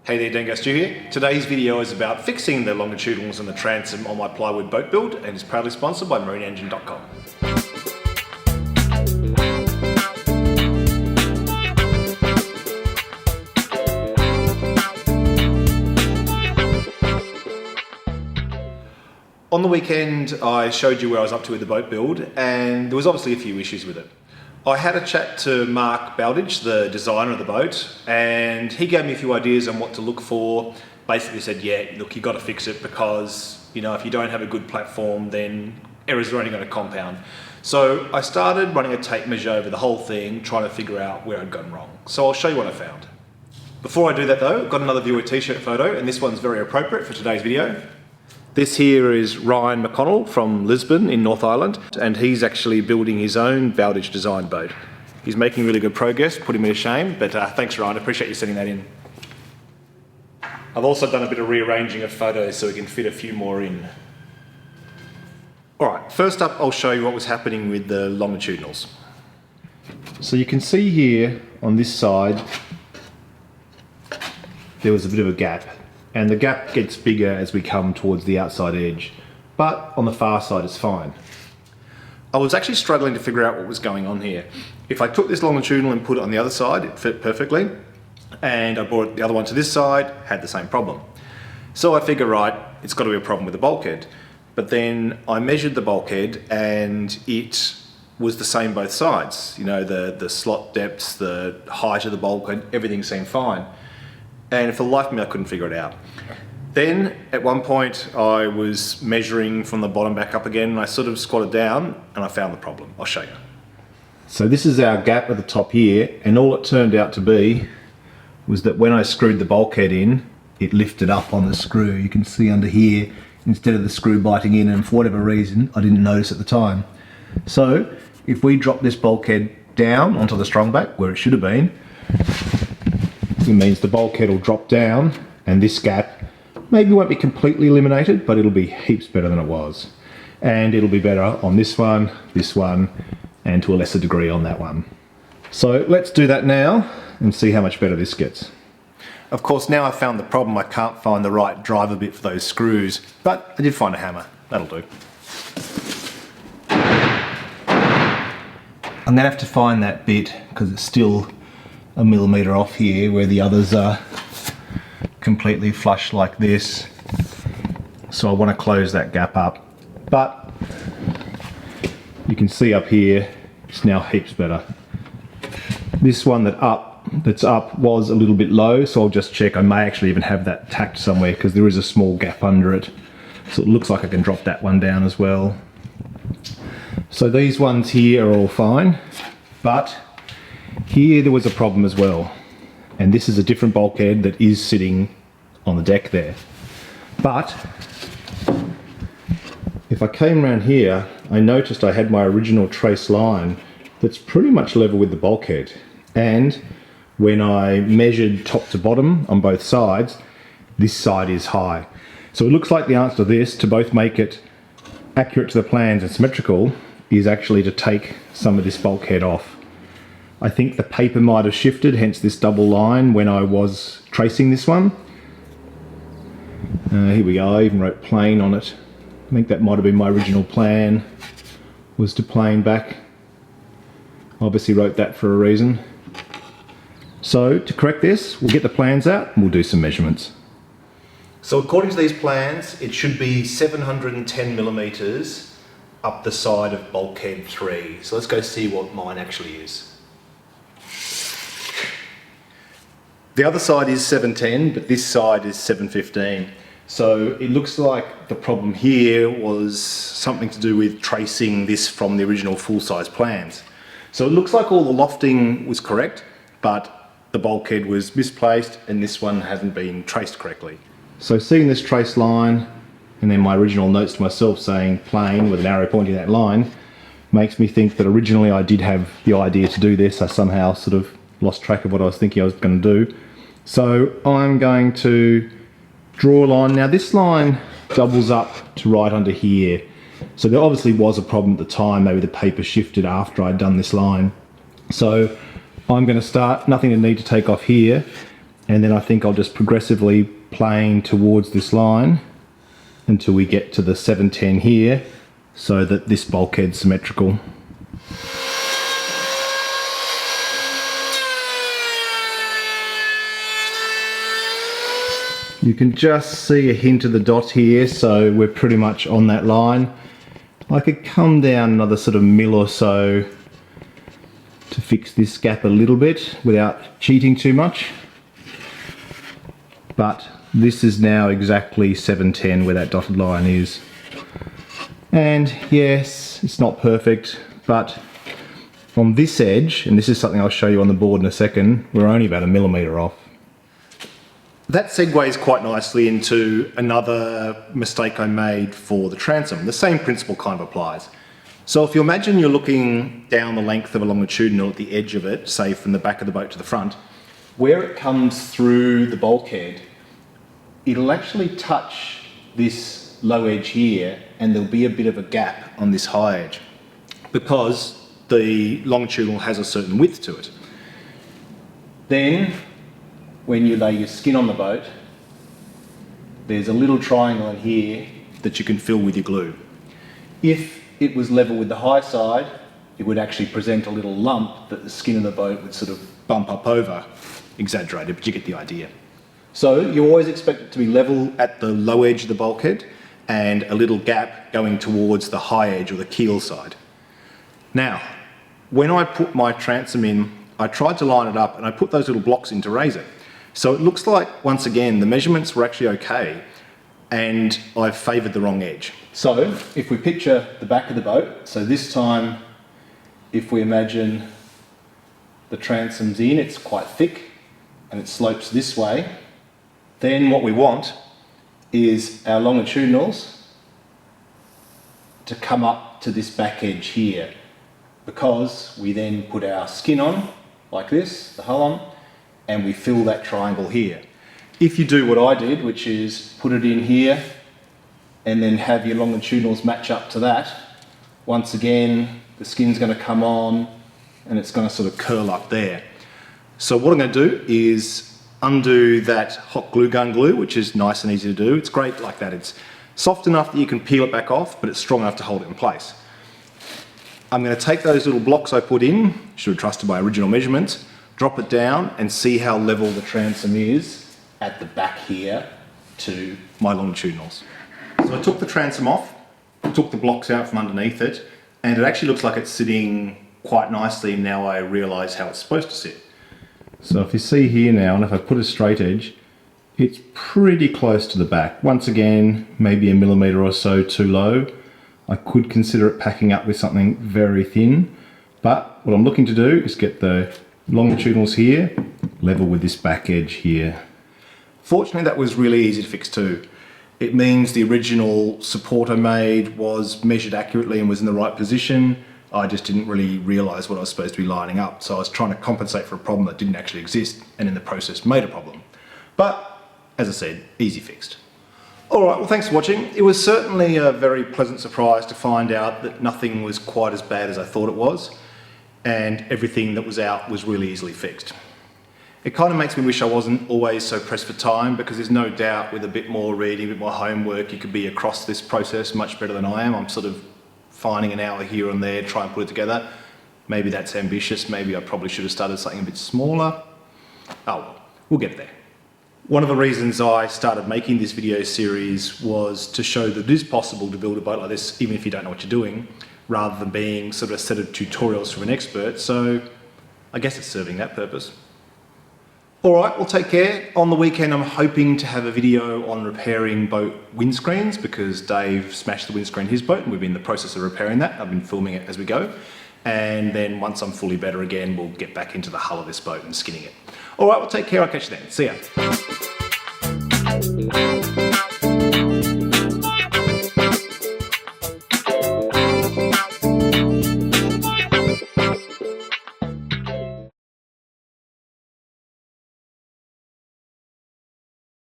Hey there, Dango Stu here. Today's video is about fixing the longitudinals and the transom on my plywood boat build and is proudly sponsored by MarineEngine.com. On the weekend I showed you where I was up to with the boat build and there was obviously a few issues with it. I had a chat to Mark Bowditch, the designer of the boat, and he gave me a few ideas on what to look for. Basically said, yeah, look, you've got to fix it because, you know, if you don't have a good platform, then errors are only going to compound. So I started running a tape measure over the whole thing, trying to figure out where I'd gone wrong. So I'll show you what I found. Before I do that though, I've got another viewer t-shirt photo, and this one's very appropriate for today's video. This here is Ryan McConnell from Lisbon in North Island, and he's actually building his own Bowditch design boat. He's making really good progress, putting me to shame, but thanks Ryan, I appreciate you sending that in. I've also done a bit of rearranging of photos so we can fit a few more in. Alright, first up I'll show you what was happening with the longitudinals. So you can see here on this side there was a bit of a gap. And the gap gets bigger as we come towards the outside edge, but on the far side it's fine. I was actually struggling to figure out what was going on here. If I took this longitudinal and put it on the other side, it fit perfectly, and I brought the other one to this side, had the same problem. So I figure, right, it's got to be a problem with the bulkhead. But then I measured the bulkhead and it was the same both sides. You know, the slot depths, the height of the bulkhead, everything seemed fine. And for the life of me I couldn't figure it out. Then at one point I was measuring from the bottom back up again and I sort of squatted down and I found the problem. I'll show you. So this is our gap at the top here, and all it turned out to be was that when I screwed the bulkhead in, it lifted up on the screw. You can see under here, instead of the screw biting in, and for whatever reason I didn't notice at the time. So if we drop this bulkhead down onto the strongback where it should have been, it means the bulkhead will drop down and this gap maybe won't be completely eliminated, but it'll be heaps better than it was. And it'll be better on this one, and to a lesser degree on that one. So let's do that now and see how much better this gets. Of course, now I've found the problem, I can't find the right driver bit for those screws, but I did find a hammer. That'll do. I'm gonna have to find that bit because it's still a millimetre off here where the others are completely flush like this. So I want to close that gap up. But you can see up here it's now heaps better. This one that's up was a little bit low, so I'll just check. I may actually even have that tacked somewhere because there is a small gap under it. So it looks like I can drop that one down as well. So these ones here are all fine, but here there was a problem as well, and this is a different bulkhead that is sitting on the deck there. But if I came around here, I noticed I had my original trace line that's pretty much level with the bulkhead, and when I measured top to bottom on both sides, this side is high. So it looks like the answer to this, to both make it accurate to the plans and symmetrical, is actually to take some of this bulkhead off. I think the paper might have shifted, hence this double line when I was tracing this one. Here we go, I even wrote plane on it. I think that might have been my original plan, was to plane back. Obviously wrote that for a reason. So to correct this, we'll get the plans out and we'll do some measurements. So according to these plans, it should be 710 millimetres up the side of bulkhead 3. So let's go see what mine actually is. The other side is 710, but this side is 715. So it looks like the problem here was something to do with tracing this from the original full-size plans. So it looks like all the lofting was correct, but the bulkhead was misplaced and this one hasn't been traced correctly. So seeing this trace line and then my original notes to myself saying plane with an arrow pointing that line makes me think that originally I did have the idea to do this. I somehow sort of lost track of what I was thinking I was going to do. So I'm going to draw a line. Now this line doubles up to right under here. So there obviously was a problem at the time, maybe the paper shifted after I'd done this line. So I'm going to start, nothing to need to take off here, And then I think I'll just progressively plane towards this line until we get to the 710 here, so that this bulkhead's symmetrical. You can just see a hint of the dot here, so we're pretty much on that line. I could come down another sort of mil or so to fix this gap a little bit without cheating too much. But this is now exactly 710 where that dotted line is. And yes, it's not perfect, but on this edge, and this is something I'll show you on the board in a second, we're only about 1 millimeter off. That segues quite nicely into another mistake I made for the transom. The same principle kind of applies. So if you imagine you're looking down the length of a longitudinal at the edge of it, say from the back of the boat to the front, where it comes through the bulkhead, it'll actually touch this low edge here, and there'll be a bit of a gap on this high edge because the longitudinal has a certain width to it. Then when you lay your skin on the boat, there's a little triangle in here that you can fill with your glue. If it was level with the high side, it would actually present a little lump that the skin of the boat would sort of bump up over. Exaggerated, but you get the idea. So you always expect it to be level at the low edge of the bulkhead and a little gap going towards the high edge or the keel side. Now, when I put my transom in, I tried to line it up and I put those little blocks in to raise it. So it looks like, once again, the measurements were actually okay and I've favoured the wrong edge. So if we picture the back of the boat, so this time if we imagine the transom's in, it's quite thick and it slopes this way, then what we want is our longitudinals to come up to this back edge here, because we then put our skin on like this, the hull on, and we fill that triangle here. If you do what I did, which is put it in here and then have your longitudinals match up to that, once again the skin's going to come on and it's going to sort of curl up there. So what I'm going to do is undo that hot glue gun glue, which is nice and easy to do. It's great like that. It's soft enough that you can peel it back off, but it's strong enough to hold it in place. I'm going to take those little blocks I put in, should have trusted my original measurements, drop it down and see how level the transom is at the back here to my longitudinals. So I took the transom off, took the blocks out from underneath it, and it actually looks like it's sitting quite nicely now I realise how it's supposed to sit. So if you see here now, and if I put a straight edge, it's pretty close to the back. Once again, maybe 1 millimeter or so too low. I could consider it packing up with something very thin, but what I'm looking to do is get the longitudinals here level with this back edge here. Fortunately, that was really easy to fix too. It means the original support I made was measured accurately and was in the right position. I just didn't really realise what I was supposed to be lining up, so I was trying to compensate for a problem that didn't actually exist, and in the process made a problem. But, as I said, easy fixed. Alright, well thanks for watching. It was certainly a very pleasant surprise to find out that nothing was quite as bad as I thought it was, and everything that was out was really easily fixed. It kind of makes me wish I wasn't always so pressed for time, because there's no doubt with a bit more reading, a bit more homework, you could be across this process much better than I am. I'm sort of finding an hour here and there, try and put it together. Maybe that's ambitious, maybe I probably should have started something a bit smaller. Oh well, we'll get there. One of the reasons I started making this video series was to show that it is possible to build a boat like this even if you don't know what you're doing, rather than being sort of a set of tutorials from an expert, so I guess it's serving that purpose. Alright, well take care. On the weekend I'm hoping to have a video on repairing boat windscreens, because Dave smashed the windscreen in his boat and we've been in the process of repairing that. I've been filming it as we go. And then once I'm fully better again, we'll get back into the hull of this boat and skinning it. Alright, well take care, I'll catch you then. See ya.